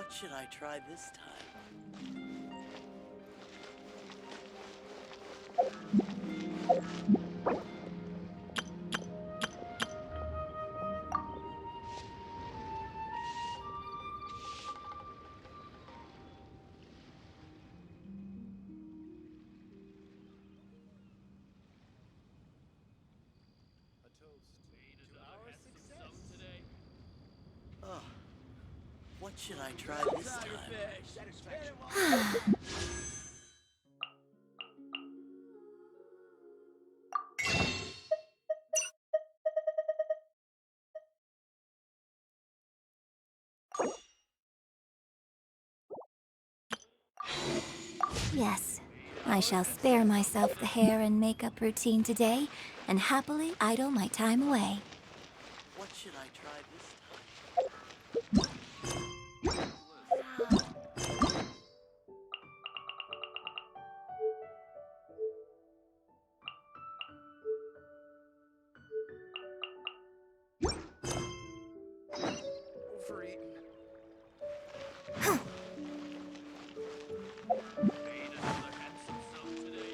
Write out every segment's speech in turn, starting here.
What should I try this time? Oh, what should I try this time? Yes, I shall spare myself the hair and makeup routine today and happily idle my time away. What should I try this time? Overeaten. Made another handsome self today.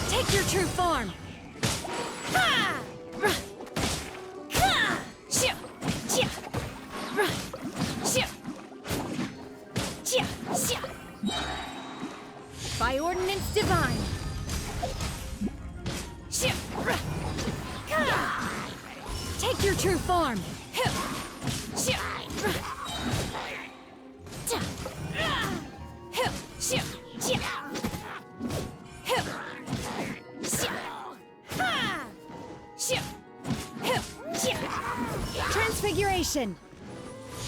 Take your true form! Ha! Ha! Shoo! Chia! Shoo! Chia! Shia! By ordinance divine! Shoo! Ha! Take your true form! Shoo! Shoo! Chia! Transfiguration!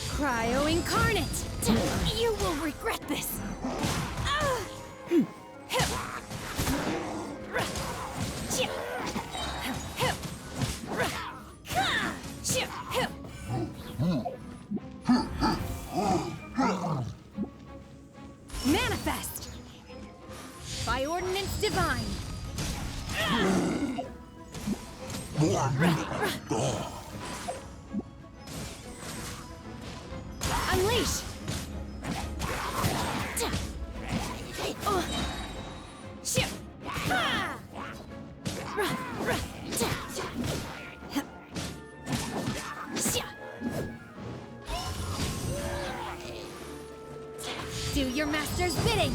Cryo incarnate! You will regret this! Manifest! By ordinance divine! Unleash! Shoot! Do your master's bidding!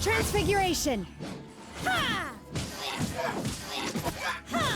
Transfiguration! Ha! Ha!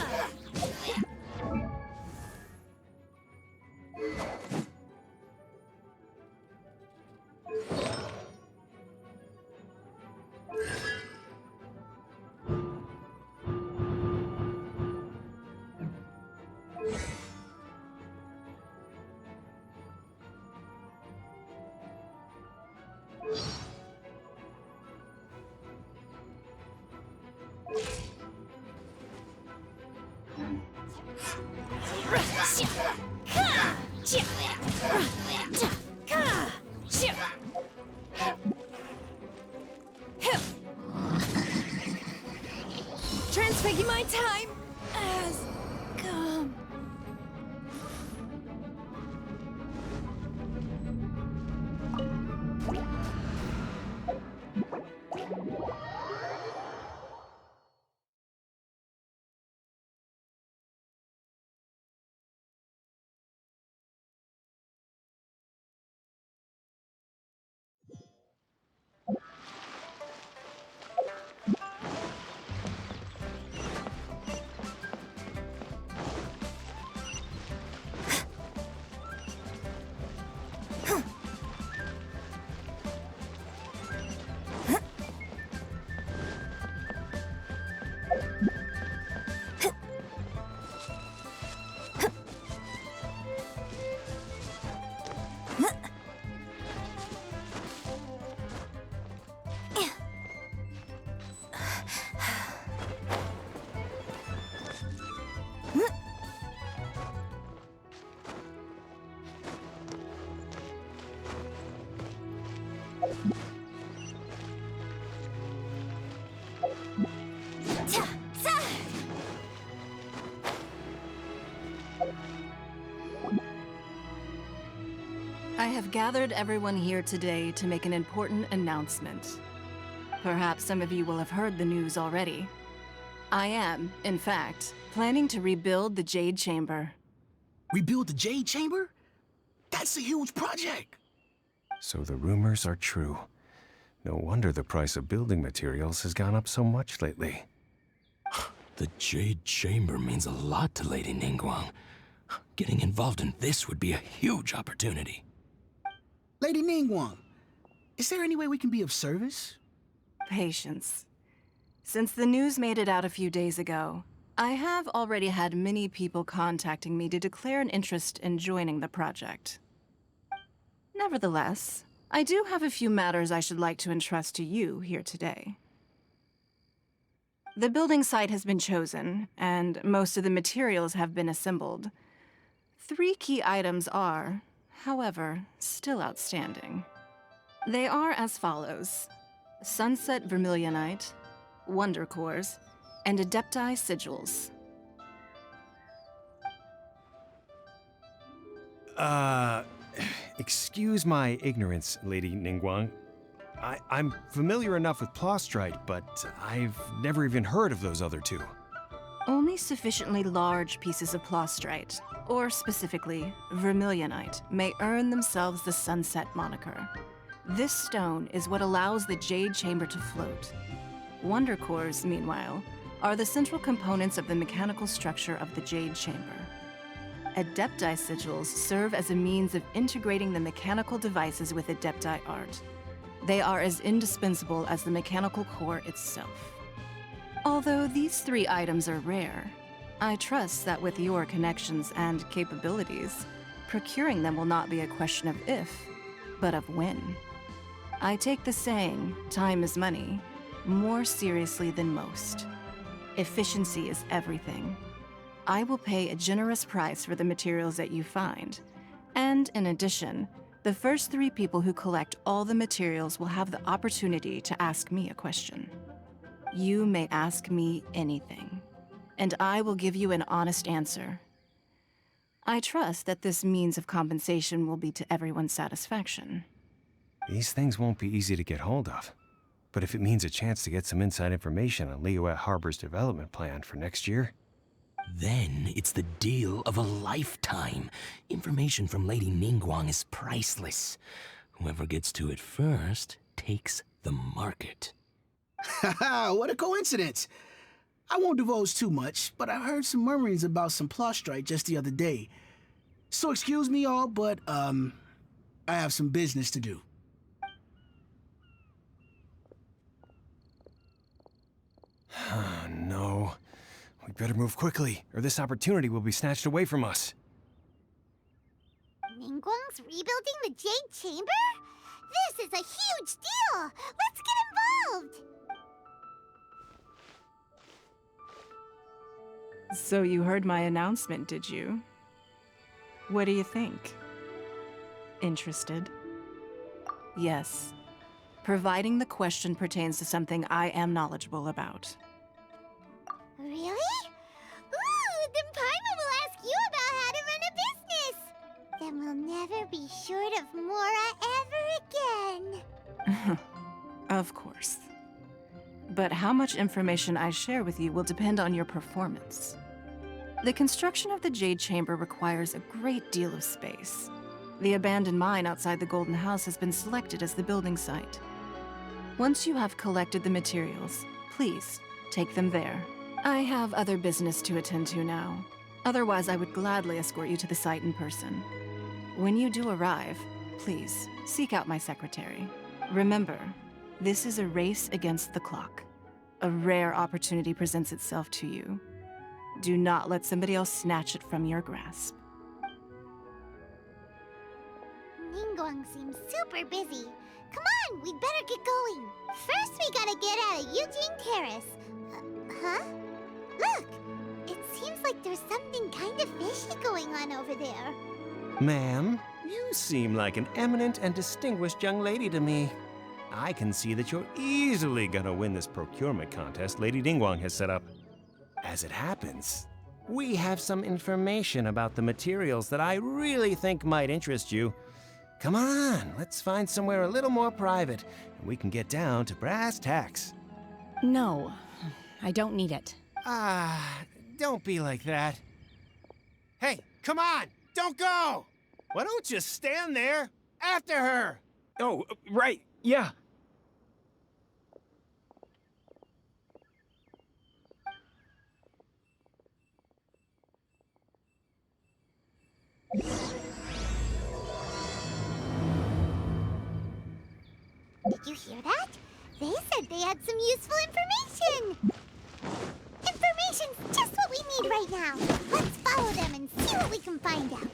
Transfigure my time as have gathered everyone here today to make an important announcement. Perhaps some of you will have heard the news already. I am, in fact, planning to rebuild the Jade Chamber. Rebuild the Jade Chamber? That's a huge project! So the rumors are true. No wonder the price of building materials has gone up so much lately. The Jade Chamber means a lot to Lady Ningguang. Getting involved in this would be a huge opportunity. Lady Ningguang, is there any way we can be of service? Patience. Since the news made it out a few days ago, I have already had many people contacting me to declare an interest in joining the project. Nevertheless, I do have a few matters I should like to entrust to you here today. The building site has been chosen, and most of the materials have been assembled. 3 key items are, however, still outstanding. They are as follows: Sunset Vermilionite, Wonder Cores, and Adepti Sigils. Excuse my ignorance, Lady Ningguang. I'm familiar enough with Plostrite, but I've never even heard of those other 2. Only sufficiently large pieces of Plostrite, or specifically Vermilionite, may earn themselves the Sunset moniker. This stone is what allows the Jade Chamber to float. Wonder Cores, meanwhile, are the central components of the mechanical structure of the Jade Chamber. Adepti Sigils serve as a means of integrating the mechanical devices with Adepti art. They are as indispensable as the mechanical core itself. Although these 3 items are rare, I trust that with your connections and capabilities, procuring them will not be a question of if, but of when. I take the saying, time is money, more seriously than most. Efficiency is everything. I will pay a generous price for the materials that you find, and in addition, the first 3 people who collect all the materials will have the opportunity to ask me a question. You may ask me anything, and I will give you an honest answer. I trust that this means of compensation will be to everyone's satisfaction. These things won't be easy to get hold of. But if it means a chance to get some inside information on Liyuet Harbor's development plan for next year... Then it's the deal of a lifetime. Information from Lady Ningguang is priceless. Whoever gets to it first takes the market. Haha, what a coincidence! I won't divulge too much, but I heard some murmurings about some Plostrite just the other day. So excuse me all, but, I have some business to do. No. We better move quickly, or this opportunity will be snatched away from us. Ningguang's rebuilding the Jade Chamber? This is a huge deal! Let's get involved! So you heard my announcement, did you? What do you think? Interested? Yes. Providing the question pertains to something I am knowledgeable about. Really? Ooh, then Paimon will ask you about how to run a business! Then we'll never be short of Mora ever again. Of course. But how much information I share with you will depend on your performance. The construction of the Jade Chamber requires a great deal of space. The abandoned mine outside the Golden House has been selected as the building site. Once you have collected the materials, please take them there. I have other business to attend to now. Otherwise, I would gladly escort you to the site in person. When you do arrive, please seek out my secretary. Remember, this is a race against the clock. A rare opportunity presents itself to you. Do not let somebody else snatch it from your grasp. Ningguang seems super busy. Come on, we'd better get going. First, we gotta get out of Eugene Terrace. Huh? Look! It seems like there's something kind of fishy going on over there. Ma'am, you seem like an eminent and distinguished young lady to me. I can see that you're easily gonna win this procurement contest Lady Ningguang has set up. As it happens, we have some information about the materials that I really think might interest you. Come on, let's find somewhere a little more private, and we can get down to brass tacks. No, I don't need it. Don't be like that. Hey, come on! Don't go! Why don't you stand there? After her! Oh, right, yeah. Did you hear that? They said they had some useful information! Information's just what we need right now. Let's follow them and see what we can find out.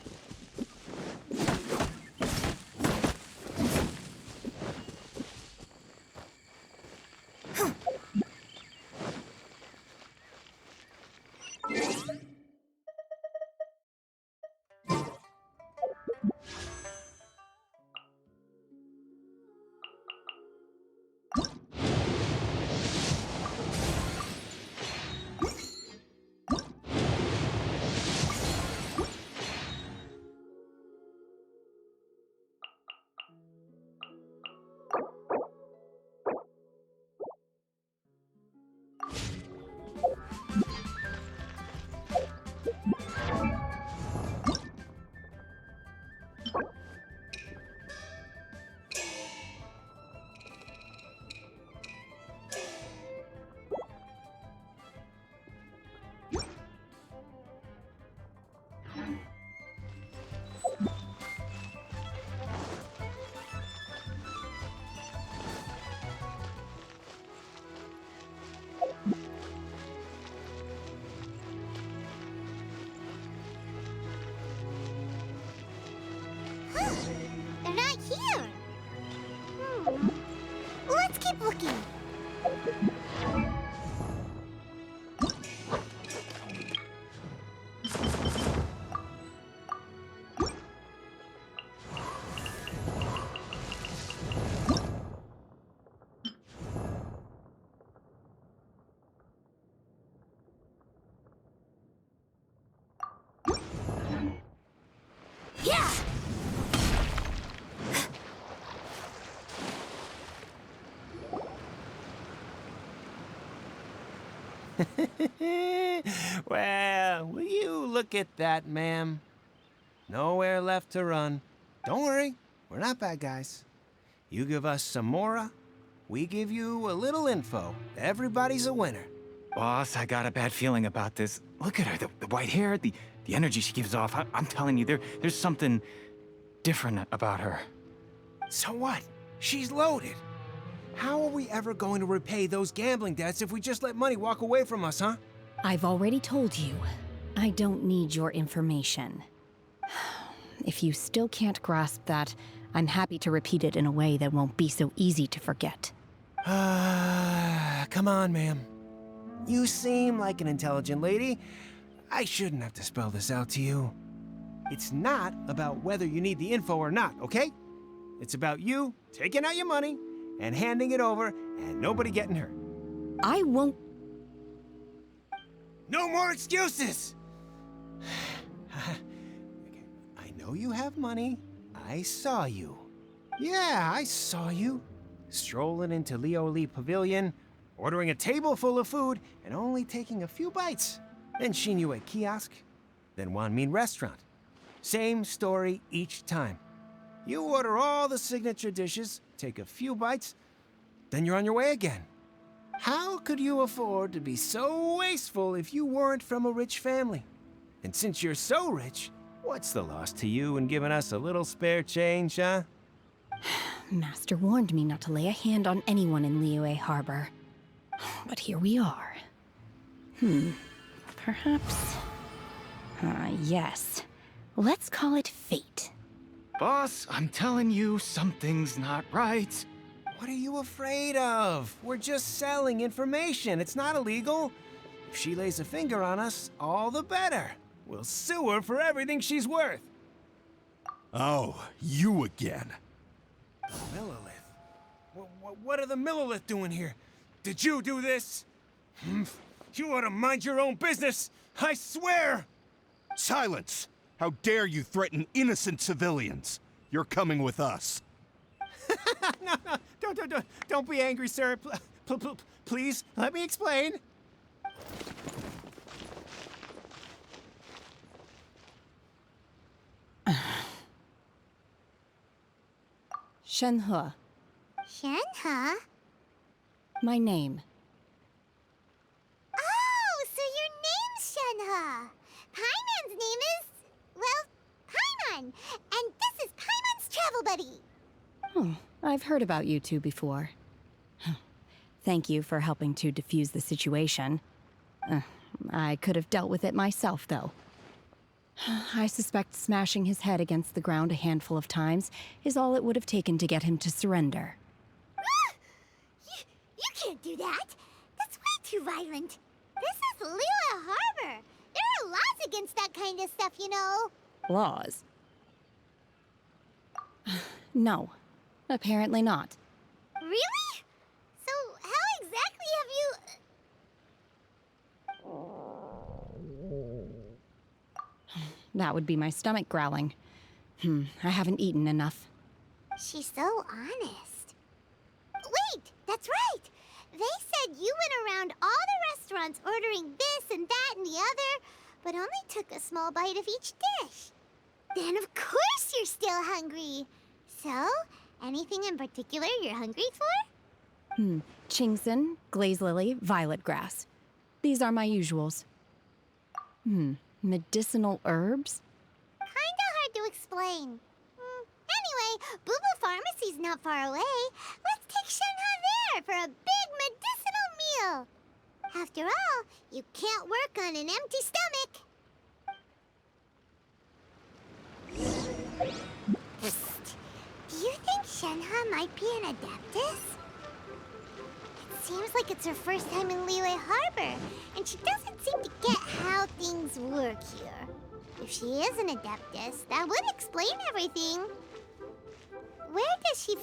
They're not here. Let's keep looking. Yeah! Well, will you look at that, ma'am? Nowhere left to run. Don't worry, we're not bad guys. You give us some mora, we give you a little info. Everybody's a winner. Boss, I got a bad feeling about this. Look at her, the white hair, the energy she gives off. I'm telling you, there's something different about her. So what? She's loaded. How are we ever going to repay those gambling debts if we just let money walk away from us, huh? I've already told you, I don't need your information. If you still can't grasp that, I'm happy to repeat it in a way that won't be so easy to forget. Come on, ma'am. You seem like an intelligent lady. I shouldn't have to spell this out to you. It's not about whether you need the info or not, okay? It's about you taking out your money and handing it over and nobody getting hurt. I won't. No more excuses! I know you have money. I saw you. Yeah, I saw you. Strolling into Lioli Pavilion, ordering a table full of food, and only taking a few bites. Then Shinue Kiosk, then Wanmin Restaurant. Same story each time. You order all the signature dishes, take a few bites, then you're on your way again. How could you afford to be so wasteful if you weren't from a rich family? And since you're so rich, what's the loss to you in giving us a little spare change, huh? Master warned me not to lay a hand on anyone in Liyue Harbor. But here we are. Perhaps... yes. Let's call it fate. Boss, I'm telling you, something's not right. What are you afraid of? We're just selling information. It's not illegal. If she lays a finger on us, all the better. We'll sue her for everything she's worth. Oh, you again. Millilith? What are the Millilith doing here? Did you do this? You ought to mind your own business, I swear! Silence! How dare you threaten innocent civilians? You're coming with us. No, don't be angry, sir. Please, let me explain. Shenhe, Shenhe? my name. Oh, so your name's Shenhe. Paimon's name is, well, Paimon. And this is Paimon's travel buddy. Oh, I've heard about you two before. Thank you for helping to defuse the situation. I could have dealt with it myself, though. I suspect smashing his head against the ground a handful of times is all it would have taken to get him to surrender. You can't do that. That's way too violent. This is Lila Harbor. There are laws against that kind of stuff, you know. Laws? No, apparently not. Really? So how exactly have you... That would be my stomach growling. I haven't eaten enough. She's so honest. Wait, that's right. They said you went around all the restaurants ordering this and that and the other, but only took a small bite of each dish. Then of course you're still hungry. So, anything in particular you're hungry for? Chingson, glaze lily, violet grass. These are my usuals. Medicinal herbs? Kinda hard to explain. Anyway, Boo Boo Pharmacy's not far away. Let's take Shenhe there for a big medicinal meal. After all, you can't work on an empty stomach. Psst. Do you think Shenhe might be an Adeptus? It seems like it's her first time in Liyue Harbor, and she doesn't seem to get how things work here. If she is an Adeptus, that would explain everything. Where does she...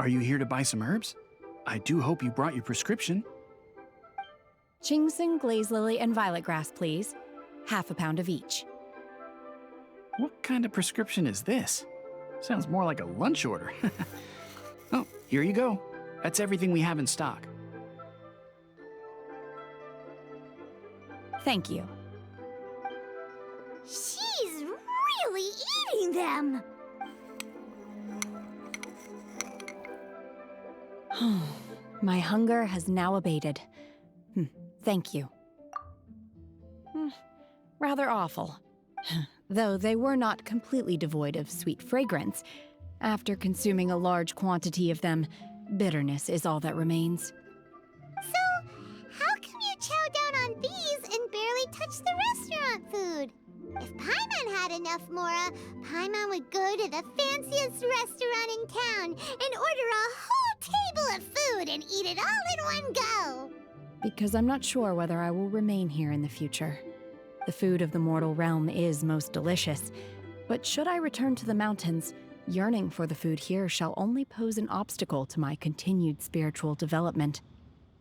Are you here to buy some herbs? I do hope you brought your prescription. Chingson, glaze lily, and violet grass, please. Half a pound of each. What kind of prescription is this? Sounds more like a lunch order. Oh, here you go. That's everything we have in stock. Thank you. She's really eating them! My hunger has now abated. Thank you. Rather awful. Though they were not completely devoid of sweet fragrance. After consuming a large quantity of them, bitterness is all that remains. So, how come you chow down on these and barely touch the restaurant food? If Paimon had enough Mora, Paimon would go to the fanciest restaurant in town and order a whole table of food and eat it all in one go. Because I'm not sure whether I will remain here in the future. The food of the mortal realm is most delicious, but should I return to the mountains, yearning for the food here shall only pose an obstacle to my continued spiritual development.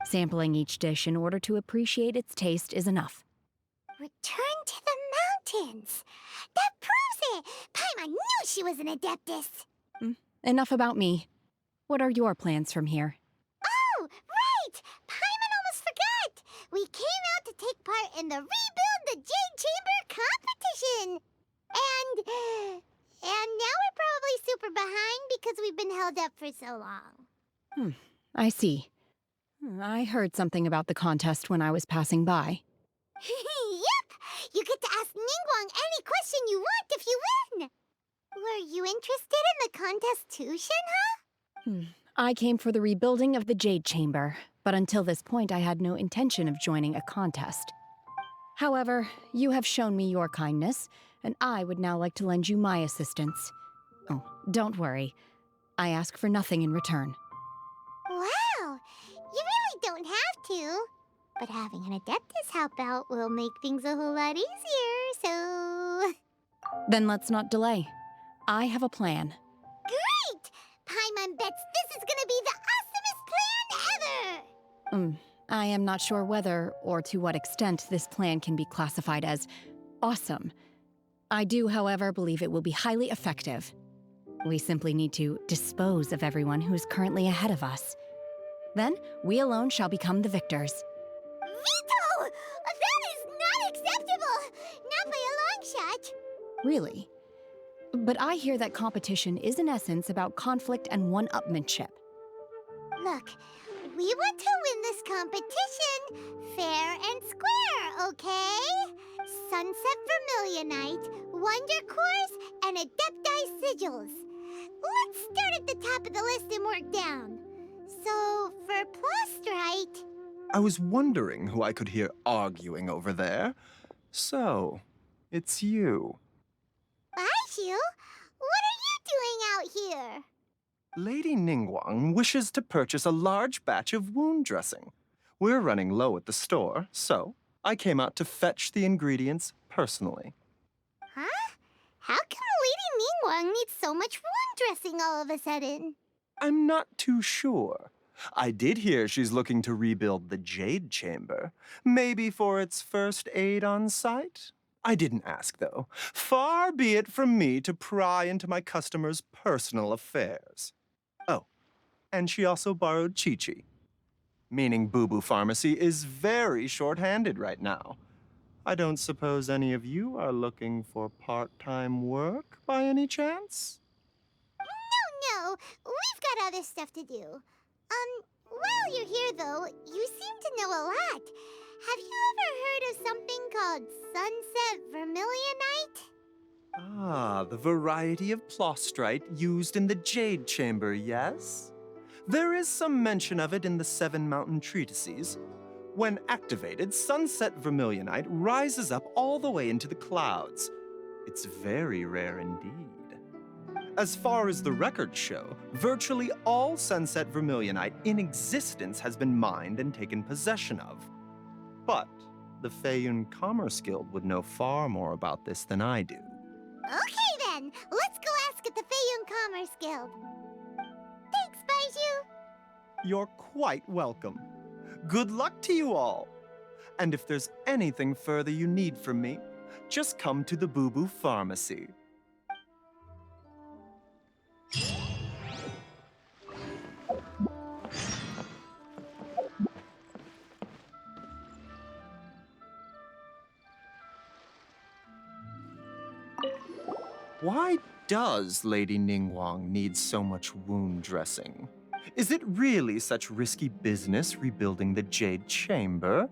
Sampling each dish in order to appreciate its taste is enough. Return to the mountains! That proves it! Paimon knew she was an Adeptus! Enough about me. What are your plans from here? Oh, right! Paimon almost forgot! We came out to take part in the Rebuild the Jade Chamber competition! And now we're probably super behind because we've been held up for so long. I see. I heard something about the contest when I was passing by. Yep! You get to ask Ningguang any question you want if you win! Were you interested in the contest too, Shenhe? I came for the rebuilding of the Jade Chamber, but until this point I had no intention of joining a contest. However, you have shown me your kindness, and I would now like to lend you my assistance. Oh, don't worry. I ask for nothing in return. Wow! You really don't have to. But having an Adeptus help out will make things a whole lot easier, so... Then let's not delay. I have a plan. Great! Paimon bets this is gonna be the awesomest plan ever! I am not sure whether or to what extent this plan can be classified as awesome. I do, however, believe it will be highly effective. We simply need to dispose of everyone who's currently ahead of us. Then, we alone shall become the victors. Veto! That is not acceptable! Not by a long shot! Really? But I hear that competition is in essence about conflict and one-upmanship. Look, we want to win this competition fair and square, okay? Sunset Vermilionite, Wonder Cores, and Adepti Sigils. Let's start at the top of the list and work down. So, for Plostrite... I was wondering who I could hear arguing over there. So, it's you. Baishu, what are you doing out here? Lady Ningguang wishes to purchase a large batch of wound dressing. We're running low at the store, so I came out to fetch the ingredients personally. Huh? How come Lady Ningguang needs so much wound dressing all of a sudden? I'm not too sure. I did hear she's looking to rebuild the Jade Chamber. Maybe for its first aid on site? I didn't ask, though. Far be it from me to pry into my customers' personal affairs. Oh, and she also borrowed Chi-Chi. Meaning Boo Boo Pharmacy is very short-handed right now. I don't suppose any of you are looking for part-time work by any chance? No, we've got other stuff to do. While you're here, though, you seem to know a lot. Have you ever heard of something called Sunset Vermilionite? Ah, the variety of plostrite used in the Jade Chamber, yes? There is some mention of it in the Seven Mountain Treatises. When activated, Sunset Vermilionite rises up all the way into the clouds. It's very rare indeed. As far as the records show, virtually all Sunset Vermilionite in existence has been mined and taken possession of. But the Feiyun Commerce Guild would know far more about this than I do. Okay then, let's go ask at the Feiyun Commerce Guild. Thanks, Baiju. You're quite welcome. Good luck to you all. And if there's anything further you need from me, just come to the Boo Boo Pharmacy. Why does Lady Ningguang need so much wound dressing? Is it really such risky business rebuilding the Jade Chamber?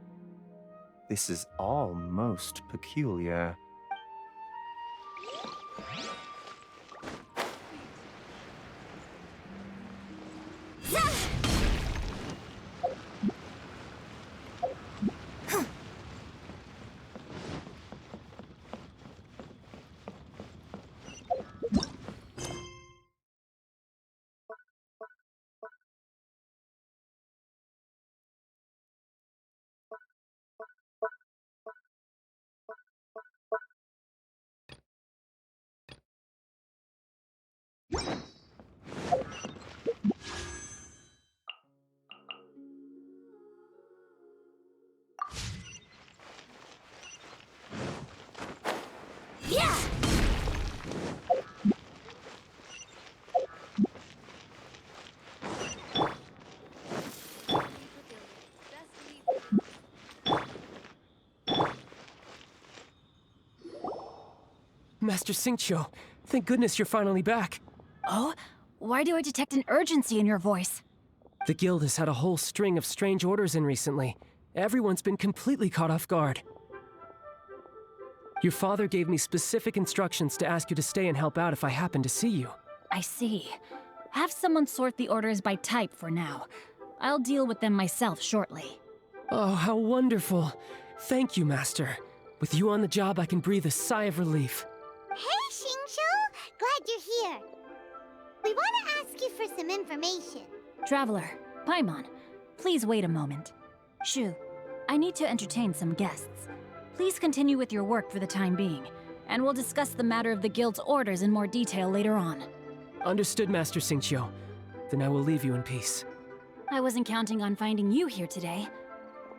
This is all most peculiar. Master Xingqiu, thank goodness you're finally back. Oh? Why do I detect an urgency in your voice? The guild has had a whole string of strange orders in recently. Everyone's been completely caught off guard. Your father gave me specific instructions to ask you to stay and help out if I happen to see you. I see. Have someone sort the orders by type for now. I'll deal with them myself shortly. Oh, how wonderful. Thank you, Master. With you on the job, I can breathe a sigh of relief. Hey, Xingqiu! Glad you're here. We want to ask you for some information. Traveler, Paimon, please wait a moment. Shu, I need to entertain some guests. Please continue with your work for the time being, and we'll discuss the matter of the guild's orders in more detail later on. Understood, Master Xingqiu. Then I will leave you in peace. I wasn't counting on finding you here today.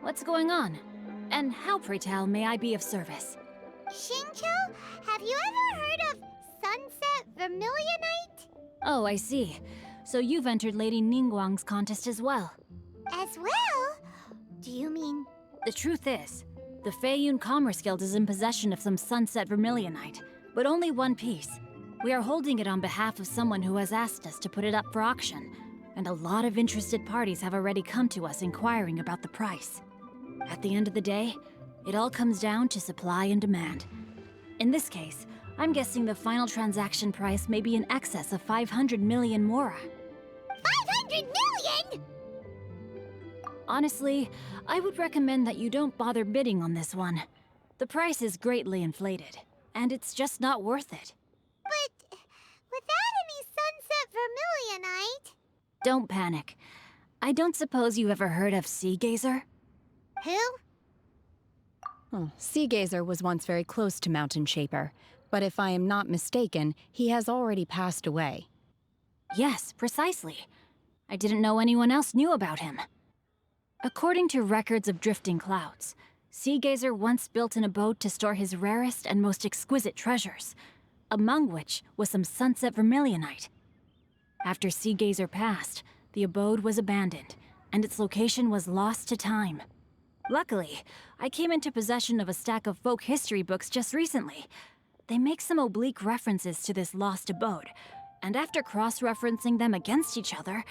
What's going on? And how, pray tell, may I be of service? Xingqiu, have you ever heard of Sunset Vermilionite? Oh, I see. So you've entered Lady Ningguang's contest as well. As well? Do you mean... The truth is, the Feiyun Commerce Guild is in possession of some Sunset Vermilionite, but only one piece. We are holding it on behalf of someone who has asked us to put it up for auction, and a lot of interested parties have already come to us inquiring about the price. At the end of the day, it all comes down to supply and demand. In this case, I'm guessing the final transaction price may be in excess of 500 million mora. 500 million?! Honestly, I would recommend that you don't bother bidding on this one. The price is greatly inflated, and it's just not worth it. But without any Sunset Vermilionite... Don't panic. I don't suppose you ever heard of Sea Gazer? Who? Oh, Sea Gazer was once very close to Mountain Shaper, but if I am not mistaken, he has already passed away. Yes, precisely. I didn't know anyone else knew about him. According to records of drifting clouds, Sea Gazer once built an abode to store his rarest and most exquisite treasures, among which was some Sunset Vermilionite. After Sea Gazer passed, the abode was abandoned, and its location was lost to time. Luckily, I came into possession of a stack of folk history books just recently. They make some oblique references to this lost abode, and after cross-referencing them against each other,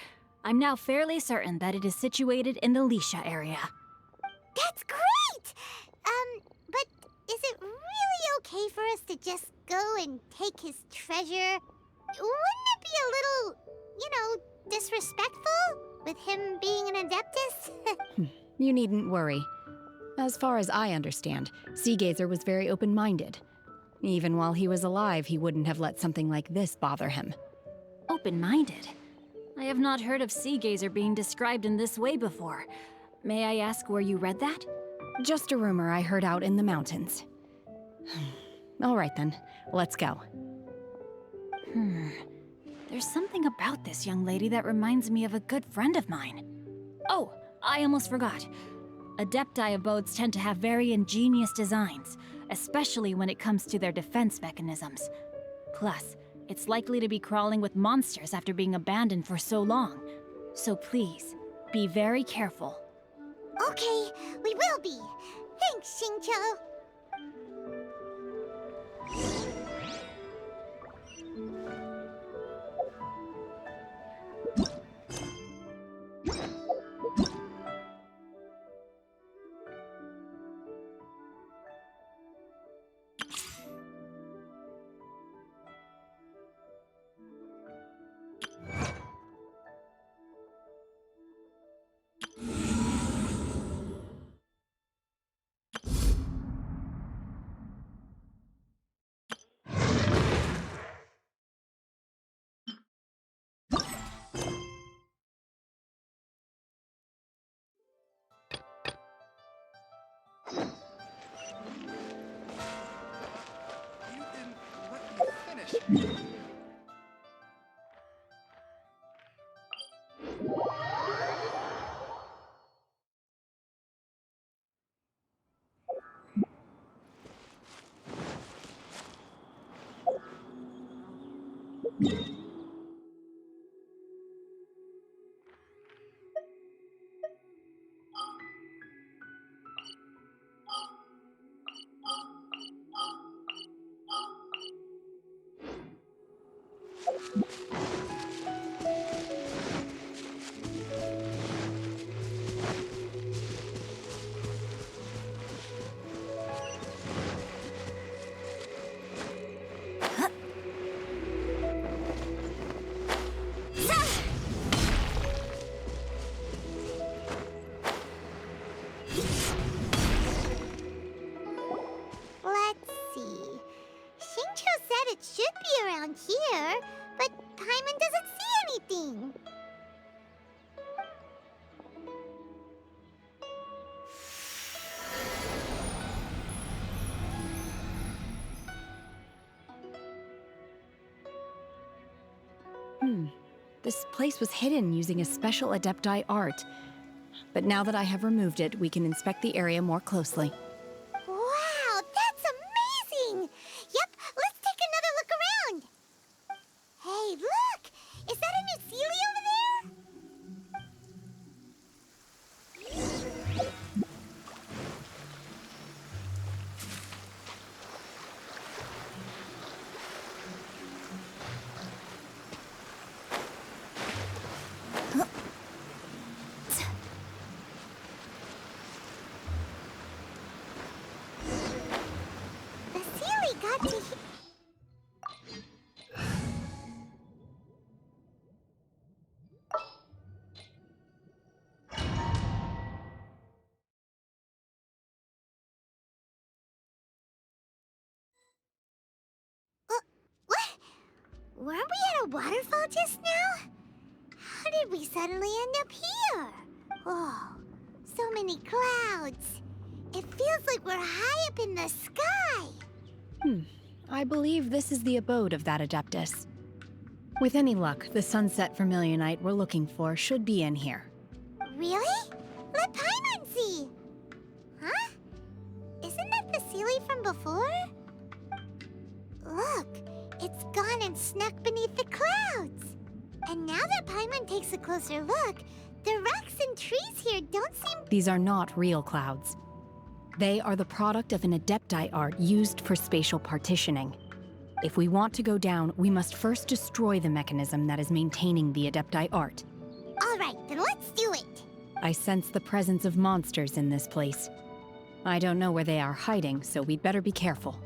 I'm now fairly certain that it is situated in the Lisha area. That's great! But is it really okay for us to just go and take his treasure? Wouldn't it be a little, disrespectful? With him being an Adeptus? You needn't worry. As far as I understand, Sea Gazer was very open-minded. Even while he was alive, he wouldn't have let something like this bother him. Open-minded? I have not heard of Sea Gazer being described in this way before. May I ask where you read that? Just a rumor I heard out in the mountains. All right then, let's go. There's something about this young lady that reminds me of a good friend of mine. Oh, I almost forgot. Adepti abodes tend to have very ingenious designs, especially when it comes to their defense mechanisms. Plus, it's likely to be crawling with monsters after being abandoned for so long. So please, be very careful. Okay, we will be. Thanks, Xingqiu. Here, but Paimon doesn't see anything. This place was hidden using a special Adepti art. But now that I have removed it, we can inspect the area more closely. Wow, that's weren't we at a waterfall just now? How did we suddenly end up here? Oh, so many clouds. It feels like we're high up in the sky. I believe this is the abode of that Adeptus. With any luck, the sunset vermilionite we're looking for should be in here. Really? Let Paimon see. Huh? Isn't that the Sealy from before? Look, it's gone and snuck beneath the clouds. And now that Paimon takes a closer look, the rocks and trees here don't seem... These are not real clouds. They are the product of an Adepti art used for spatial partitioning. If we want to go down, we must first destroy the mechanism that is maintaining the Adepti art. All right, then let's do it. I sense the presence of monsters in this place. I don't know where they are hiding, so we'd better be careful.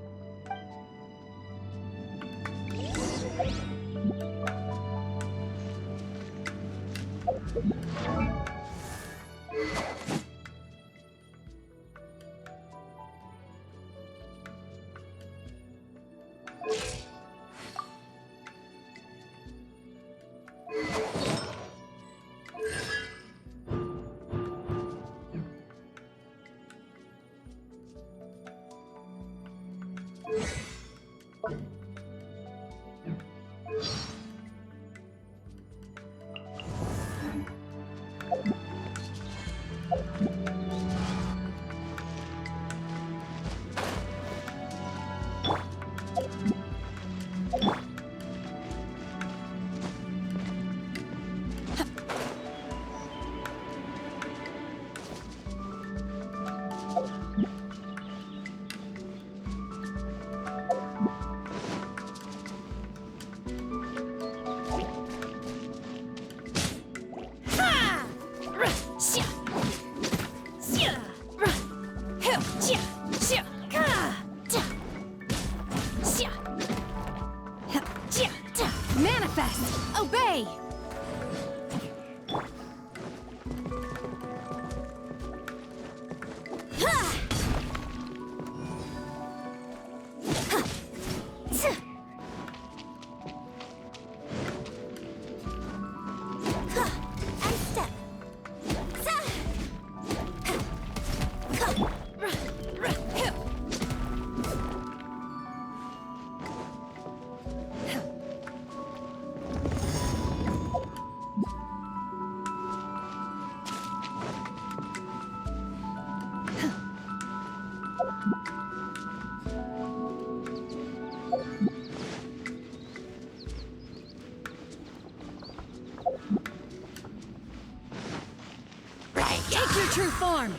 Manifest! Obey! Take your true form!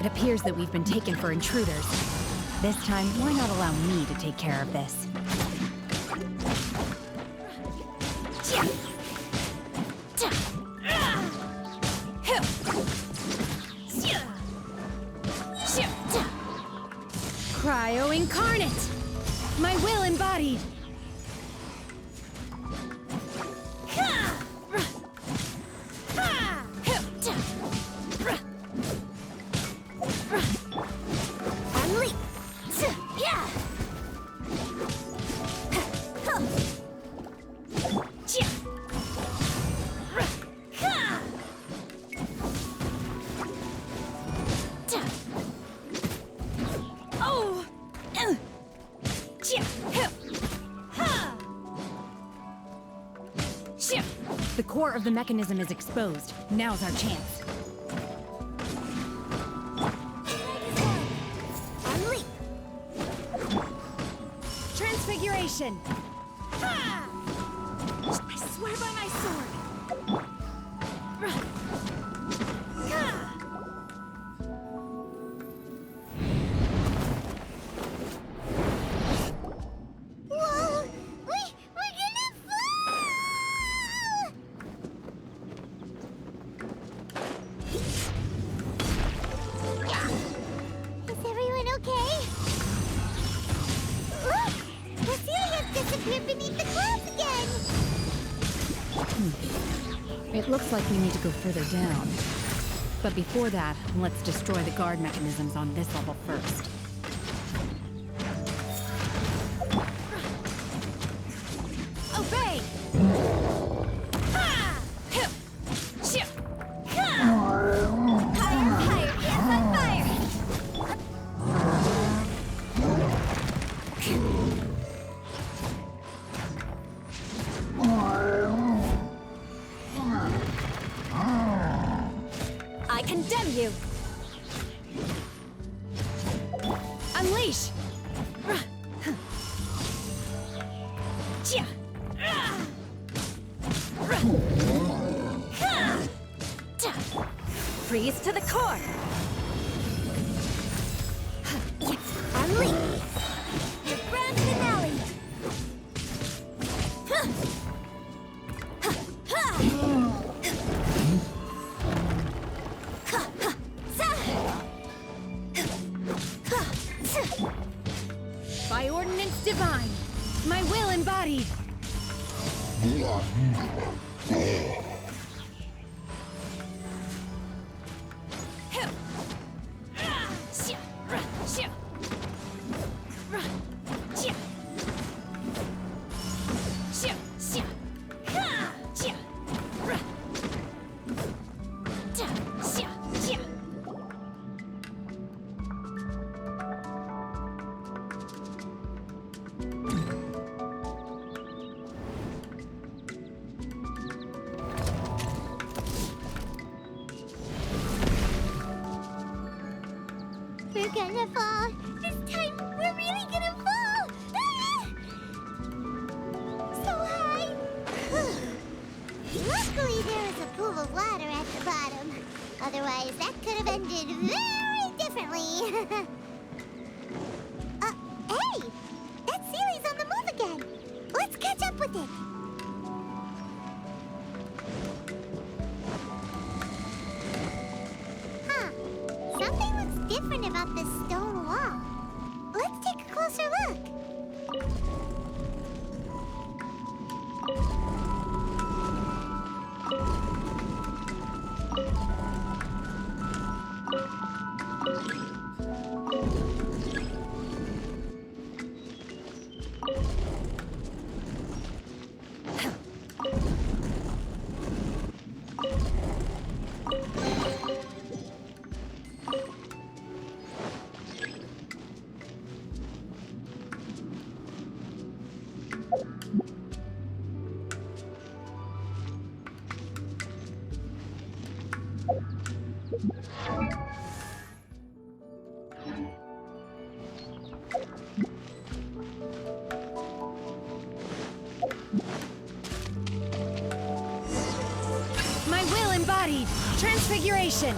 It appears that we've been taken for intruders. This time, why not allow me to take care of this? Incarnate! My will embodied! The core of the mechanism is exposed. Now's our chance. Unleash! Transfiguration! I swear by my sword! Whoa! We're gonna fall! Is everyone okay? Look! Cecilia's disappeared beneath the clouds again! It looks like we need to go further down. But before that, let's destroy the guard mechanisms on this level first. Obey! I condemn you! Unleash! Freeze to the core! Unleash! Your grand finale! By ordinance divine, my will embodied. We're gonna fall. This time, we're really gonna fall. Ah! So high. Luckily, there is a pool of water at the bottom. Otherwise, that could have ended very differently. Hey! That Sealy's on the move again. Let's catch up with it. Huh. Something looks different about this stone wall. Let's take a closer look. My will embodied. Transfiguration.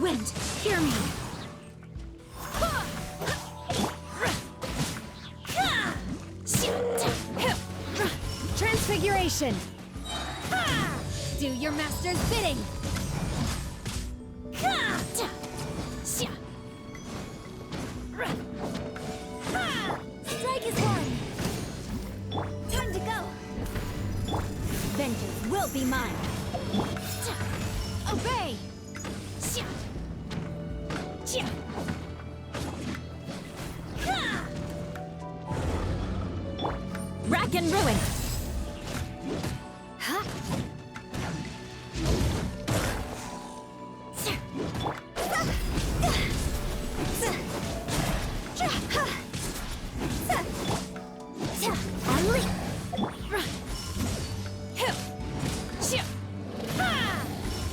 Wind, hear me. Transfiguration. Do your master's bidding. be mine. Obey! Rack and ruin! Huh?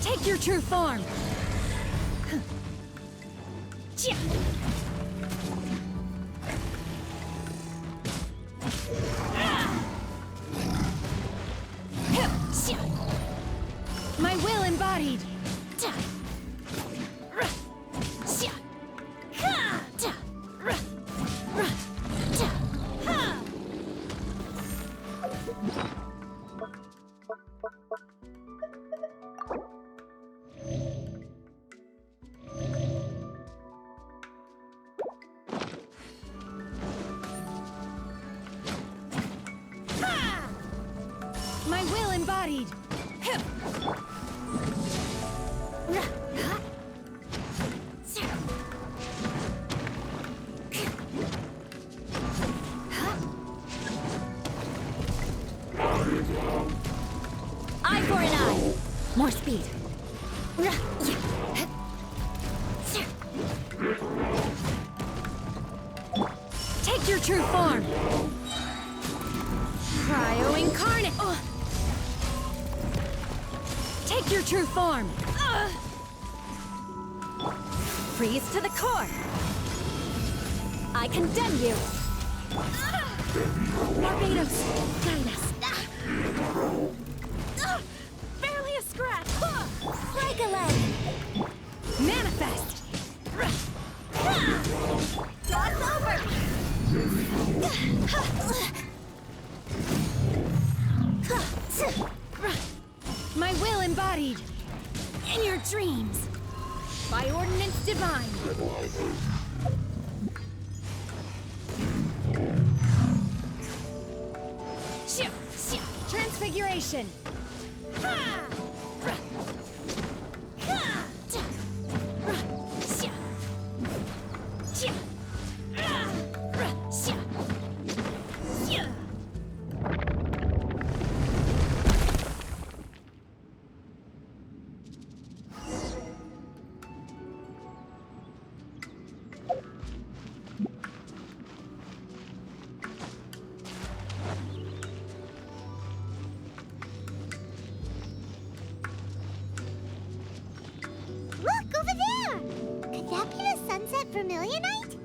Take your true form! My will embodied! My will embodied! Eye for an eye! More speed! Take your true form! Cryo incarnate! Take your true form! Freeze to the core! I condemn you! Barbados, guide us! Barely a scratch! Break a leg! Manifest! Dog's over! My will embodied! In your dreams! By ordinance divine! Transfiguration! Look, over there! Could that be the sunset vermilionite?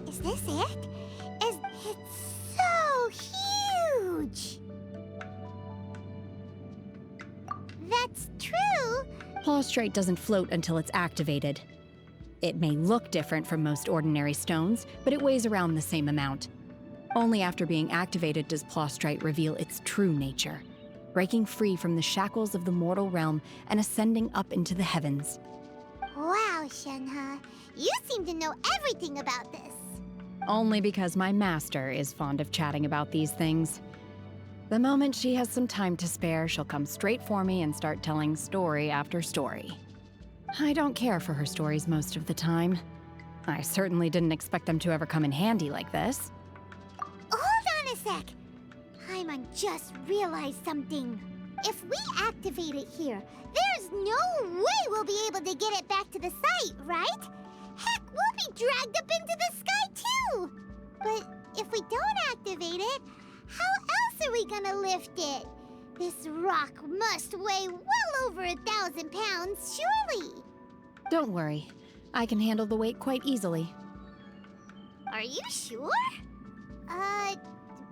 Is this it? It's so huge! That's true! Plaustrite doesn't float until it's activated. It may look different from most ordinary stones, but it weighs around the same amount. Only after being activated does Plaustrite reveal its true nature, breaking free from the shackles of the mortal realm and ascending up into the heavens. Wow, Shenhe. You seem to know everything about this. Only because my master is fond of chatting about these things. The moment she has some time to spare, she'll come straight for me and start telling story after story. I don't care for her stories most of the time. I certainly didn't expect them to ever come in handy like this. Hold on a sec. Paimon just realized something. If we activate it here, there's no way we'll be able to get it back to the site, right? Heck, we'll be dragged up into the sky too! But if we don't activate it, how else are we gonna lift it? This rock must weigh well over 1,000 pounds, surely! Don't worry. I can handle the weight quite easily. Are you sure?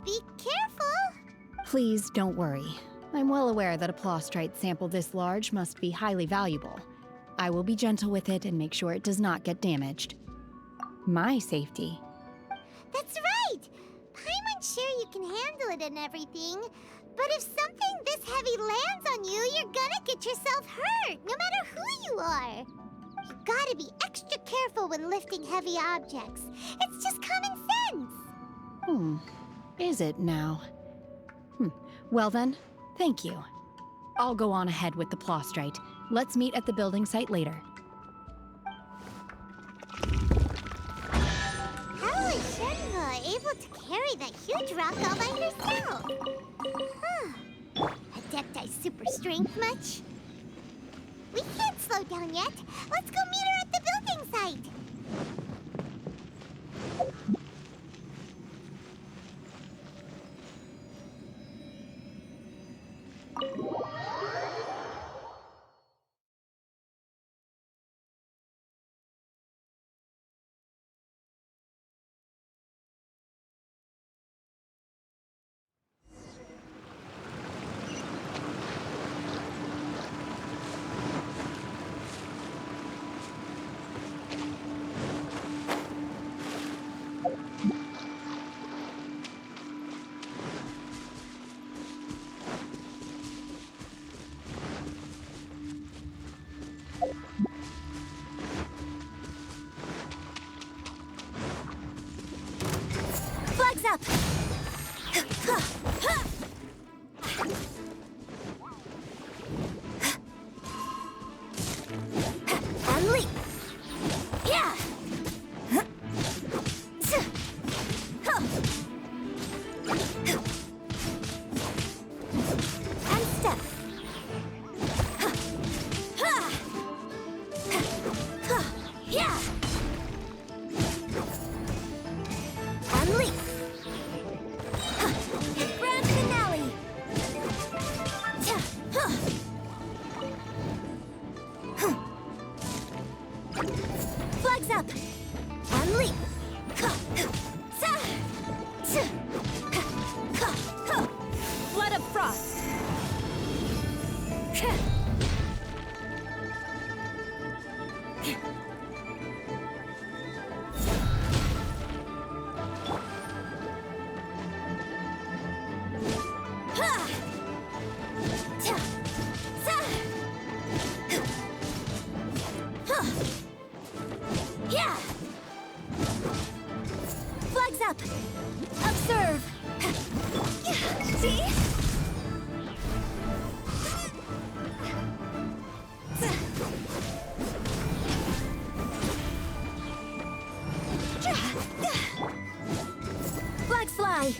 Be careful. Please don't worry. I'm well aware that a plostrite sample this large must be highly valuable. I will be gentle with it and make sure it does not get damaged. My safety. That's right! Paimon's sure you can handle it and everything, but if something this heavy lands on you, you're gonna get yourself hurt, no matter who you are. You gotta be extra careful when lifting heavy objects. It's just common sense. Is it now? Well then, thank you. I'll go on ahead with the plostrite. Let's meet at the building site later. How is Shenhe able to carry that huge rock all by herself? Adepti super strength much? We can't slow down yet. Let's go meet her at the building site. Flags up! And leap! Yeah! And step! Yeah! And leap! Grand finale! Flags up! And leap! Flood of frost! Yeah! Flags up! Observe! See? Flags fly!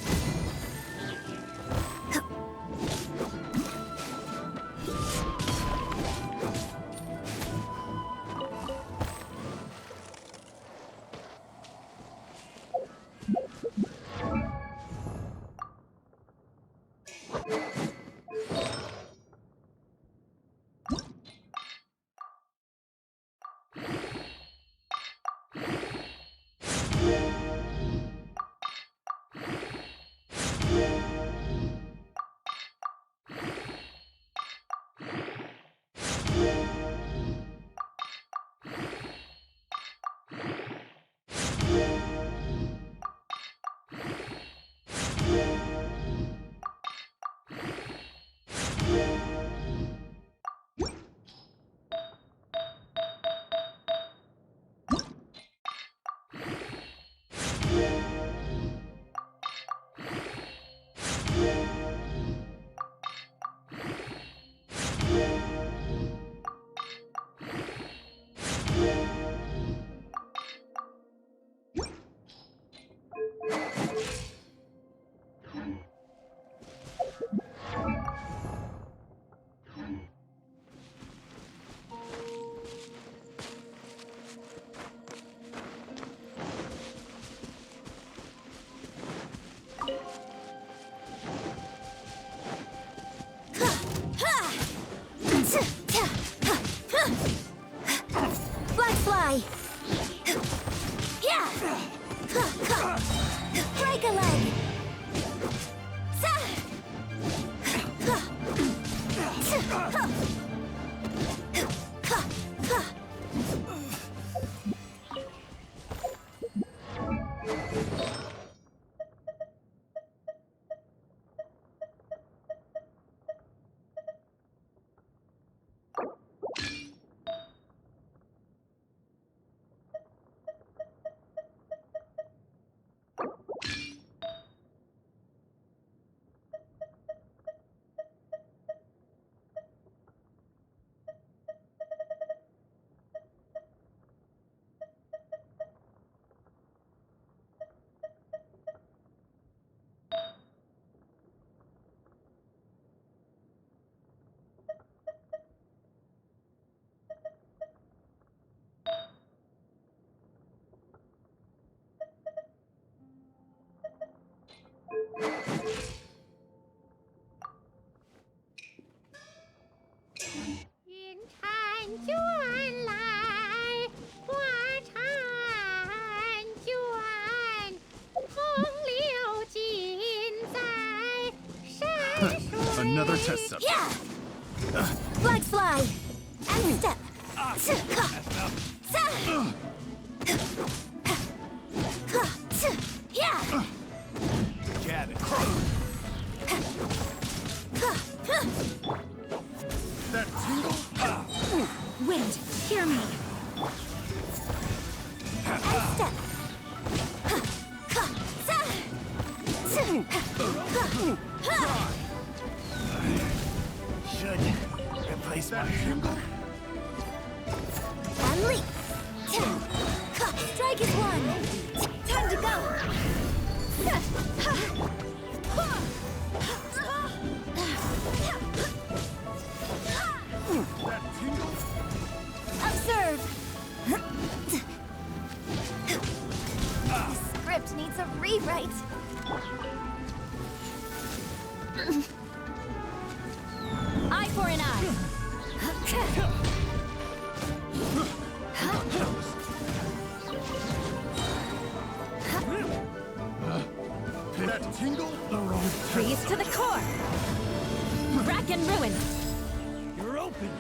Flags fly! Yeah! Break a leg! flag! Another test subject. Yeah! Flags fly! And step! Yeah! Get it. That tingle? Wind, hear me. And step! Should replace that tingle? And leap! Strike is one! Time to go! That tingle? Observe! The script needs a rewrite. Eye for an eye. That tingle? The wrong Freeze to the core. Rack and ruin. You're open.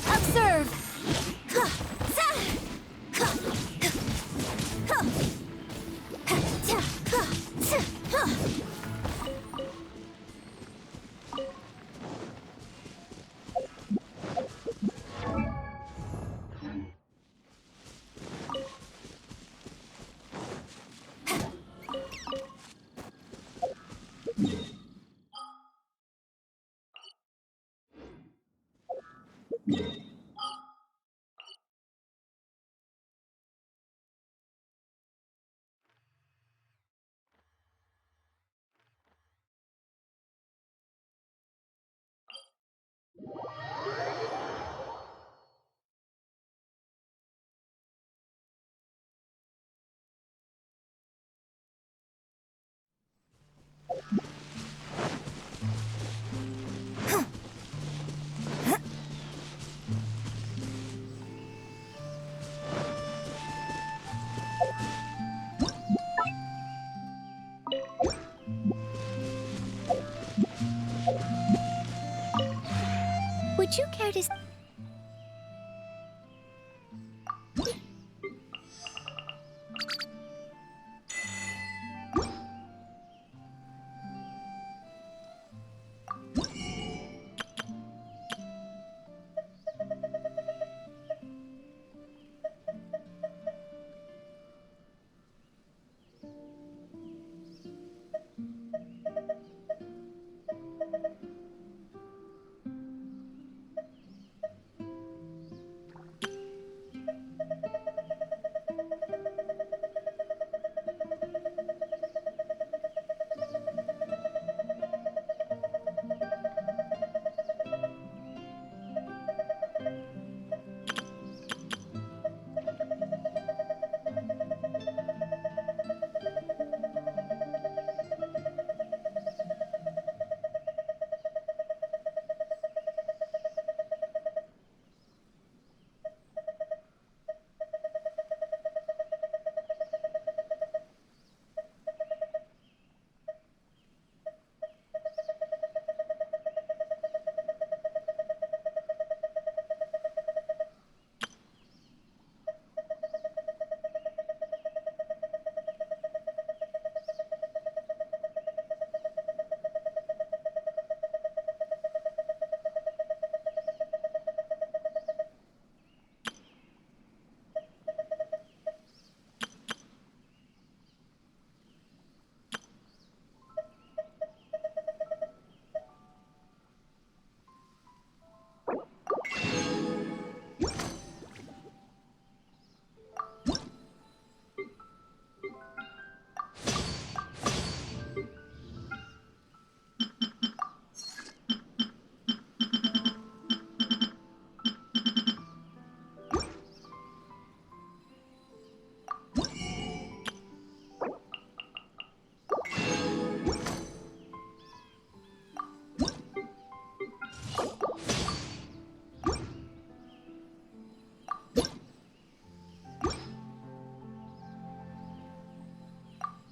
Observe! Would you care to...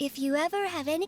If you ever have any...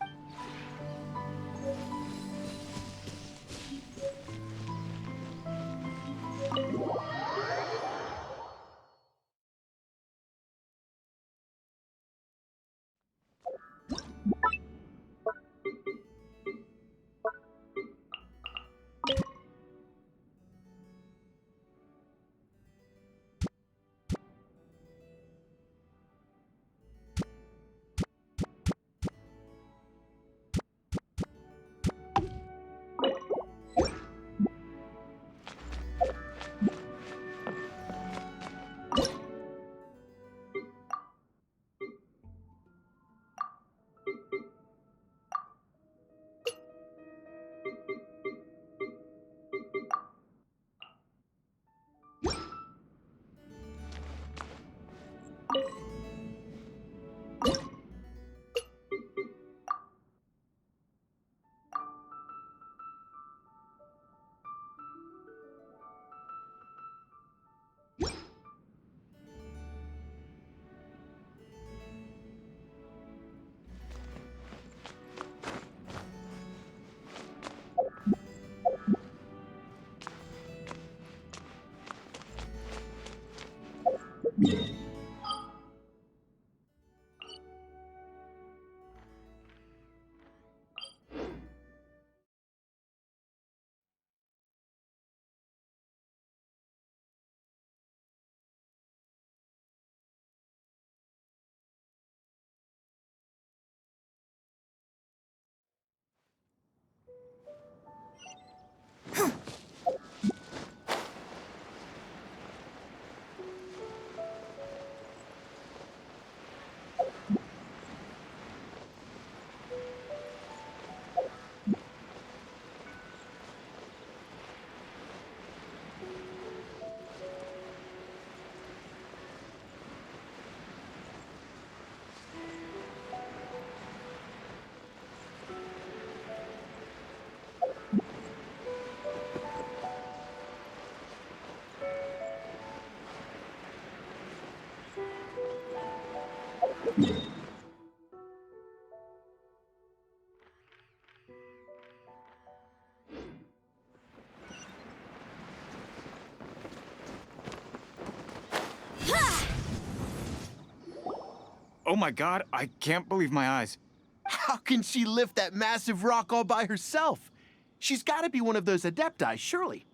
Oh my god, I can't believe my eyes. How can she lift that massive rock all by herself? She's got to be one of those Adepti, surely.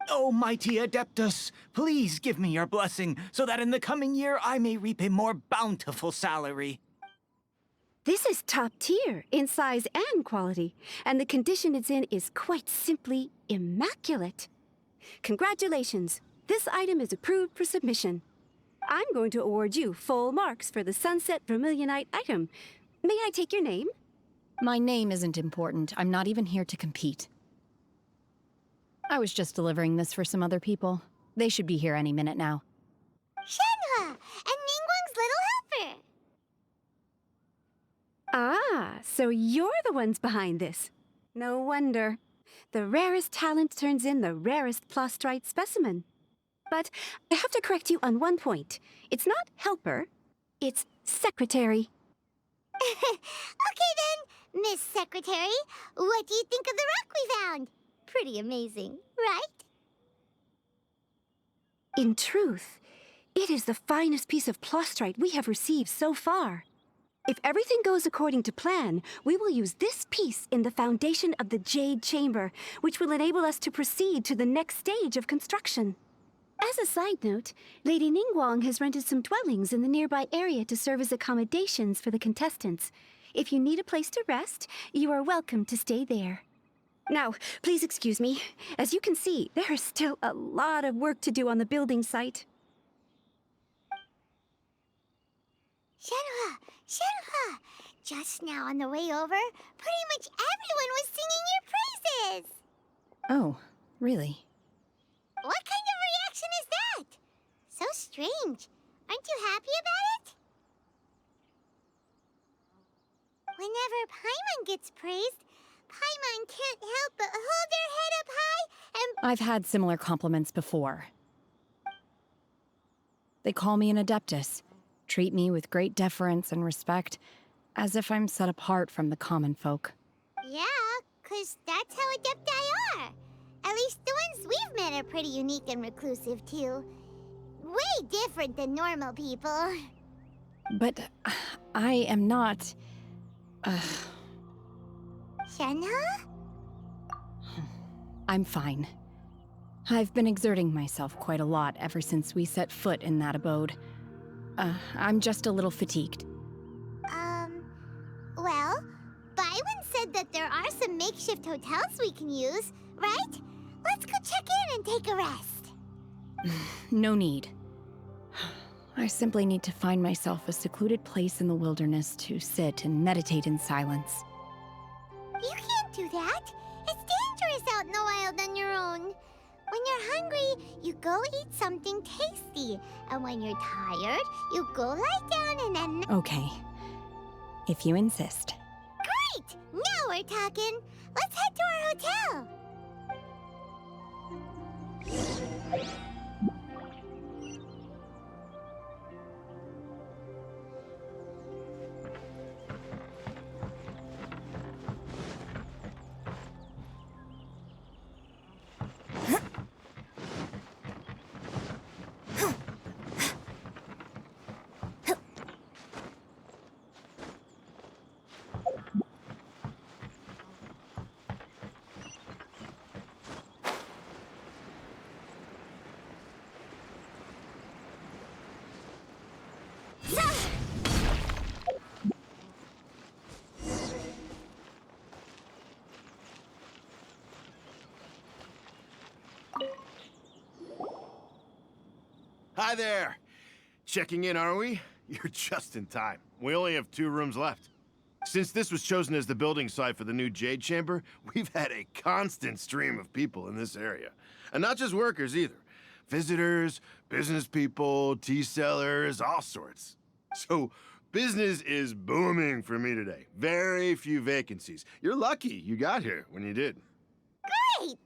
Oh, mighty Adeptus, please give me your blessing so that in the coming year I may reap a more bountiful salary. This is top tier in size and quality, and the condition it's in is quite simply immaculate. Congratulations. This item is approved for submission. I'm going to award you full marks for the Sunset Vermilionite item. May I take your name? My name isn't important. I'm not even here to compete. I was just delivering this for some other people. They should be here any minute now. Shenhua! And Ningguang's little helper! Ah, so you're the ones behind this. No wonder. The rarest talent turns in the rarest Plostrite specimen. But I have to correct you on one point. It's not helper, it's secretary. Okay then, Miss Secretary, what do you think of the rock we found? Pretty amazing, right? In truth, it is the finest piece of Plostrite we have received so far. If everything goes according to plan, we will use this piece in the foundation of the Jade Chamber, which will enable us to proceed to the next stage of construction. As a side note, Lady Ningguang has rented some dwellings in the nearby area to serve as accommodations for the contestants. If you need a place to rest, you are welcome to stay there. Now, please excuse me. As you can see, there is still a lot of work to do on the building site. Shenhua! Shenhua! Just now on the way over, pretty much everyone was singing your praises! Oh, really? What kind of reaction is that? So strange. Aren't you happy about it? Whenever Paimon gets praised, Paimon can't help but hold their head up high and... I've had similar compliments before. They call me an adeptus, treat me with great deference and respect, as if I'm set apart from the common folk. Yeah, 'cause that's how adepti are. At least the ones we've met are pretty unique and reclusive, too. Way different than normal people. But I am not... Shenhua? I'm fine. I've been exerting myself quite a lot ever since we set foot in that abode. I'm just a little fatigued. Well, Byron said that there are some makeshift hotels we can use, right? Let's go check in and take a rest. No need. I simply need to find myself a secluded place in the wilderness to sit and meditate in silence. You can't do that. It's dangerous out in the wild on your own. When you're hungry, you go eat something tasty. And when you're tired, you go lie down and then... Okay. If you insist. Great! Now we're talking. Let's head to our hotel. Hi there. Checking in, are we? You're just in time. We only have 2 rooms left. Since this was chosen as the building site for the new Jade Chamber, we've had a constant stream of people in this area. And not just workers either. Visitors, business people, tea sellers, all sorts. So business is booming for me today. Very few vacancies. You're lucky you got here when you did. Great!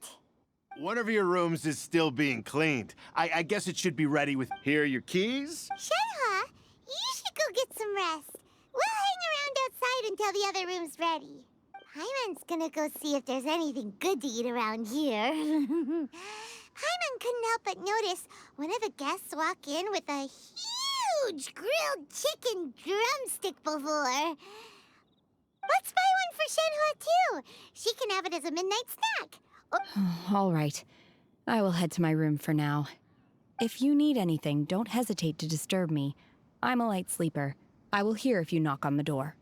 One of your rooms is still being cleaned. I guess it should be ready with... Here are your keys. Shenhua, you should go get some rest. We'll hang around outside until the other room's ready. Paimon's gonna go see if there's anything good to eat around here. Paimon couldn't help but notice one of the guests walk in with a huge grilled chicken drumstick before. Let's buy one for Shenhua, too. She can have it as a midnight snack. All right. I will head to my room for now. If you need anything, don't hesitate to disturb me. I'm a light sleeper. I will hear if you knock on the door.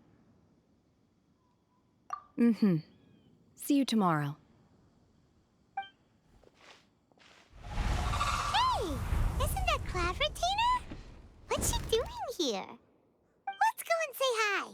See you tomorrow. Hey! Isn't that Cloud Retainer? here. Let's go and say hi.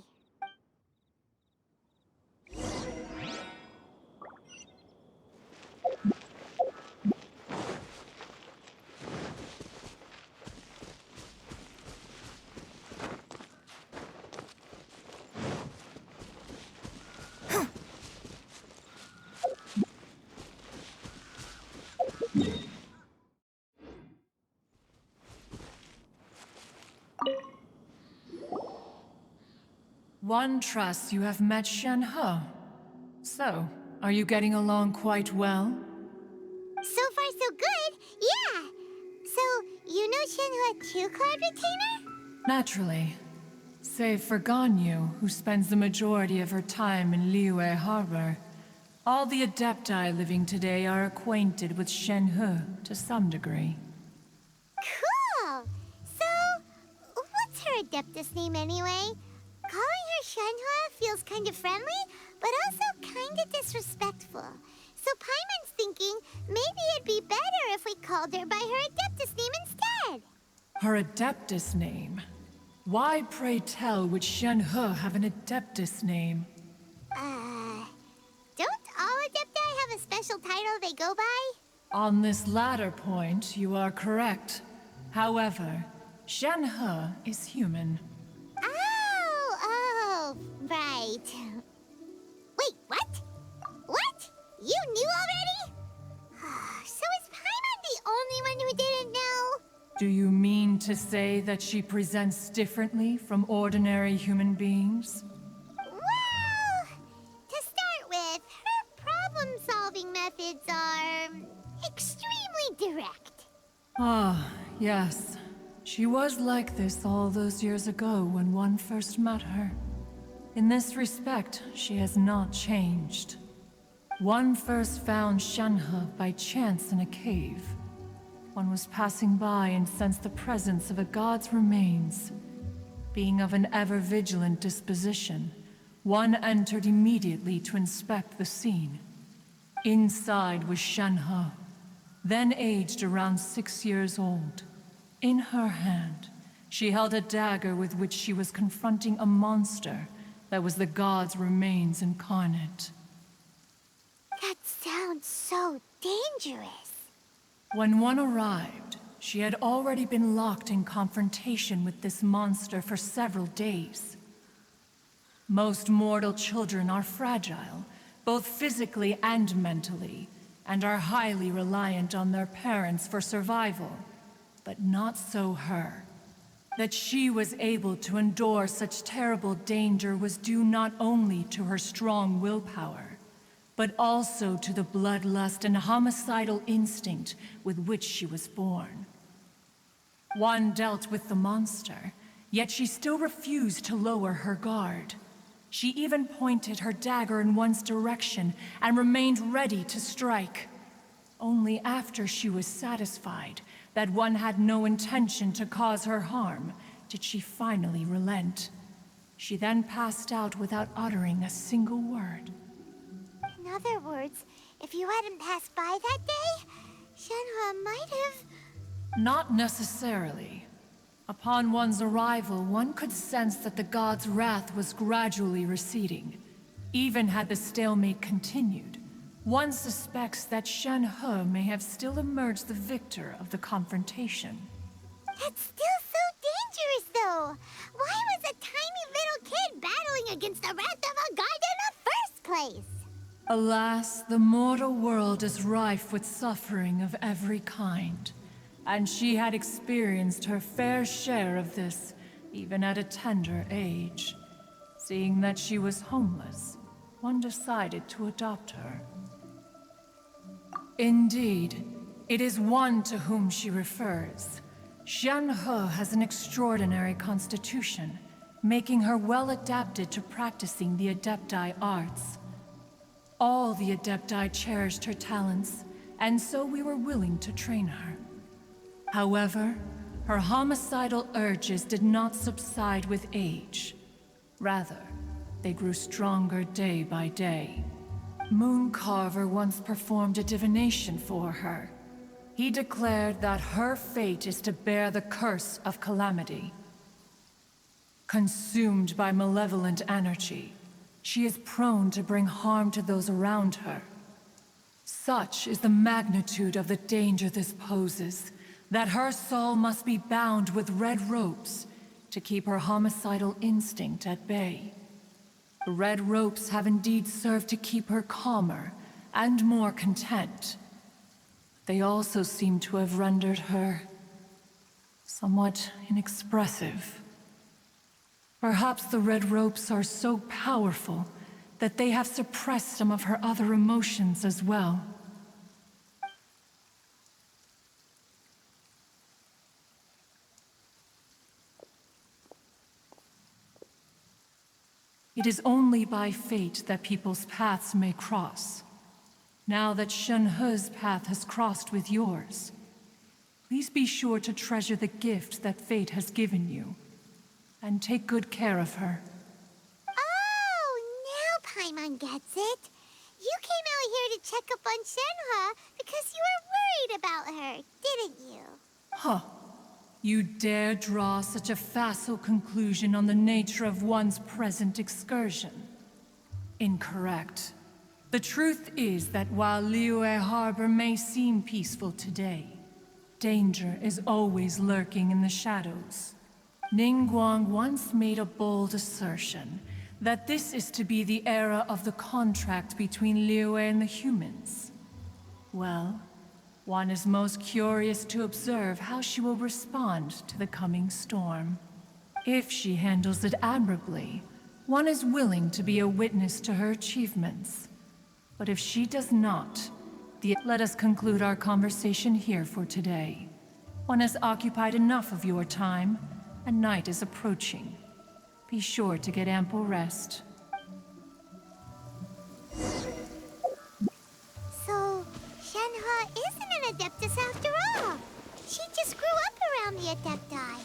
One trusts you have met Shen-He. So, are you getting along quite well? So far, so good. Yeah. So, you know Shenhua too, Cloud Retainer? Naturally. Save for Ganyu, who spends the majority of her time in Liyue Harbor. All the Adepti living today are acquainted with Shen-He to some degree. Cool. So, what's her Adeptus name anyway? Calling her Shenhua feels kind of friendly, but also kind of disrespectful. So Paimon's thinking maybe it'd be better if we called her by her Adeptus name instead. Her Adeptus name? Why, pray tell, would Shen-He have an Adeptus name? Don't all Adepti have a special title they go by? On this latter point, you are correct. However, Shen-He is human. Oh, right. Wait, what? What? You knew already? So is Paimon the only one who didn't know? Do you mean to say that she presents differently from ordinary human beings? Well, to start with, her problem-solving methods are extremely direct. Ah, yes. She was like this all those years ago when one first met her. In this respect, she has not changed. One first found Shen-He by chance in a cave. One was passing by and sensed the presence of a god's remains. Being of an ever-vigilant disposition, one entered immediately to inspect the scene. Inside was Shen-He, then aged around 6 years old. In her hand, she held a dagger with which she was confronting a monster that was the god's remains incarnate. That sounds so dangerous. When one arrived, she had already been locked in confrontation with this monster for several days. Most mortal children are fragile, both physically and mentally, and are highly reliant on their parents for survival. But not so her. That she was able to endure such terrible danger was due not only to her strong willpower, but also to the bloodlust and homicidal instinct with which she was born. One dealt with the monster, yet she still refused to lower her guard. She even pointed her dagger in one's direction and remained ready to strike. Only after she was satisfied that one had no intention to cause her harm did she finally relent. She then passed out without uttering a single word. In other words, if you hadn't passed by that day, Shenhua might have... Not necessarily. Upon one's arrival, one could sense that the god's wrath was gradually receding. Even had the stalemate continued, one suspects that Shen-He may have still emerged the victor of the confrontation. That's still so dangerous, though. Why was a tiny little kid battling against the wrath of a god in the first place? Alas, the mortal world is rife with suffering of every kind. And she had experienced her fair share of this, even at a tender age. Seeing that she was homeless, one decided to adopt her. Indeed, it is one to whom she refers. Shen-He has an extraordinary constitution, making her well adapted to practicing the Adepti arts. All the Adepti cherished her talents, and so we were willing to train her. However, her homicidal urges did not subside with age. Rather, they grew stronger day by day. Mooncarver once performed a divination for her. He declared that her fate is to bear the curse of calamity. Consumed by malevolent energy, she is prone to bring harm to those around her. Such is the magnitude of the danger this poses, that her soul must be bound with red ropes to keep her homicidal instinct at bay. The red ropes have indeed served to keep her calmer and more content. They also seem to have rendered her somewhat inexpressive. Perhaps the red ropes are so powerful that they have suppressed some of her other emotions as well. It is only by fate that people's paths may cross. Now that Shen-He's path has crossed with yours, please be sure to treasure the gift that fate has given you, and take good care of her. Oh, now Paimon gets it. You came out here to check up on Shenhe because you were worried about her, didn't you? Huh. You dare draw such a facile conclusion on the nature of one's present excursion? Incorrect. The truth is that while Liyue Harbor may seem peaceful today, danger is always lurking in the shadows. Ningguang once made a bold assertion that this is to be the era of the contract between Liyue and the humans. Well, one is most curious to observe how she will respond to the coming storm. If she handles it admirably, one is willing to be a witness to her achievements. But if she does not, let us conclude our conversation here for today. One has occupied enough of your time, and night is approaching. Be sure to get ample rest. So, Shenhe isn't an Adeptus after all. She just grew up around the Adepti.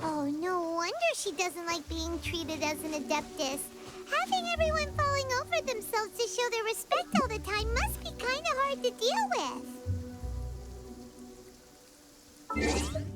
Oh, no wonder she doesn't like being treated as an Adeptus. Having everyone falling over themselves to show their respect all the time must be kinda hard to deal with.